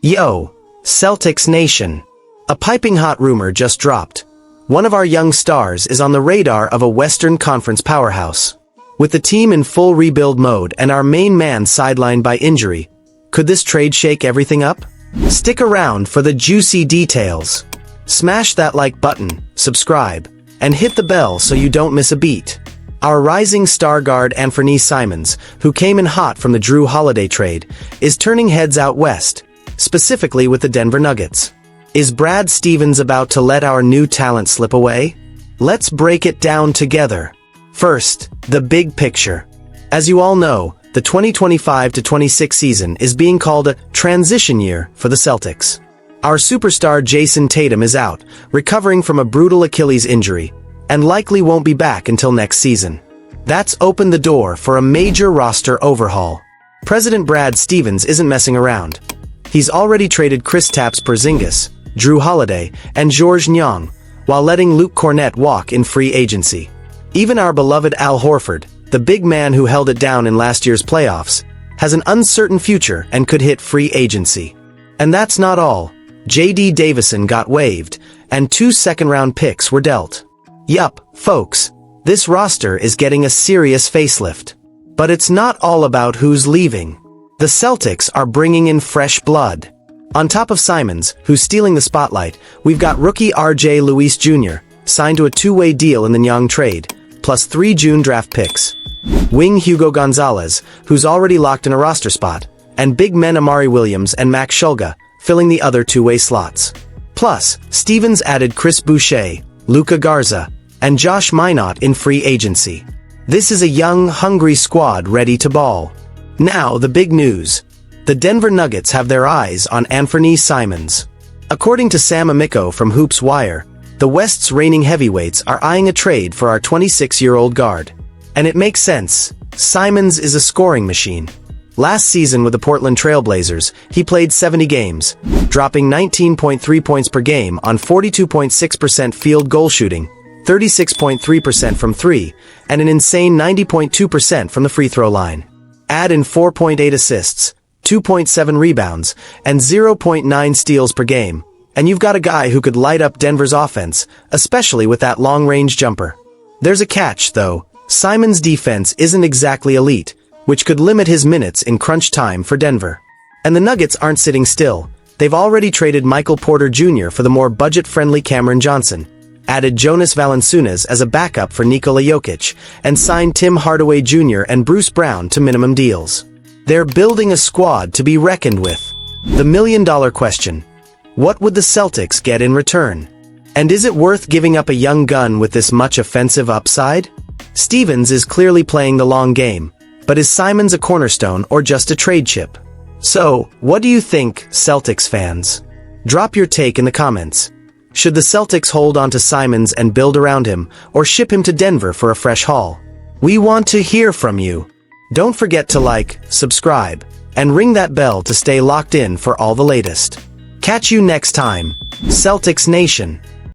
Yo, Celtics Nation. A piping hot rumor just dropped. One of our young stars is on the radar of a Western Conference powerhouse. With the team in full rebuild mode and our main man sidelined by injury, could this trade shake everything up? Stick around for the juicy details. Smash that like button, subscribe, and hit the bell so you don't miss a beat. Our rising star guard Anthony Simons, who came in hot from the Jrue Holiday trade, is turning heads out west, specifically with the Denver Nuggets. Is Brad Stevens about to let our new talent slip away? Let's break it down together. First, the big picture. As you all know, the 2025-26 season is being called a transition year for the Celtics. Our superstar Jason Tatum is out, recovering from a brutal Achilles injury, and likely won't be back until next season. That's opened the door for a major roster overhaul. President Brad Stevens isn't messing around. He's already traded Kristaps Porzingis, Jrue Holiday, and Georges Niang, while letting Luke Kornet walk in free agency. Even our beloved Al Horford, the big man who held it down in last year's playoffs, has an uncertain future and could hit free agency. And that's not all. J.D. Davison got waived, and 2 second-round picks were dealt. Yup, folks, this roster is getting a serious facelift. But it's not all about who's leaving. The Celtics are bringing in fresh blood. On top of Simons, who's stealing the spotlight, we've got rookie R.J. Luis Jr., signed to a two-way deal in the Niang trade, plus 3 June draft picks. Wing Hugo Gonzalez, who's already locked in a roster spot, and big men Amari Williams and Max Shulga, filling the other two-way slots. Plus, Stevens added Chris Boucher, Luka Garza, and Josh Minott in free agency. This is a young, hungry squad ready to ball. Now, the big news. The Denver Nuggets have their eyes on Anthony Simons. According to Sam Amico from Hoops Wire, the West's reigning heavyweights are eyeing a trade for our 26-year-old guard. And it makes sense. Simons is a scoring machine. Last season with the Portland Trail Blazers, he played 70 games, dropping 19.3 points per game on 42.6% field goal shooting, 36.3% from 3, and an insane 90.2% from the free throw line. Add in 4.8 assists, 2.7 rebounds, and 0.9 steals per game, and you've got a guy who could light up Denver's offense, especially with that long-range jumper. There's a catch, though. Simons' defense isn't exactly elite, which could limit his minutes in crunch time for Denver. And the Nuggets aren't sitting still. They've already traded Michael Porter Jr. for the more budget-friendly Cameron Johnson, added Jonas Valanciunas as a backup for Nikola Jokic, and signed Tim Hardaway Jr. and Bruce Brown to minimum deals. They're building a squad to be reckoned with. The million-dollar question: what would the Celtics get in return? And is it worth giving up a young gun with this much offensive upside? Stevens is clearly playing the long game, but is Simons a cornerstone or just a trade chip? So, what do you think, Celtics fans? Drop your take in the comments. Should the Celtics hold on to Simons and build around him, or ship him to Denver for a fresh haul? We want to hear from you. Don't forget to like, subscribe, and ring that bell to stay locked in for all the latest. Catch you next time, Celtics Nation.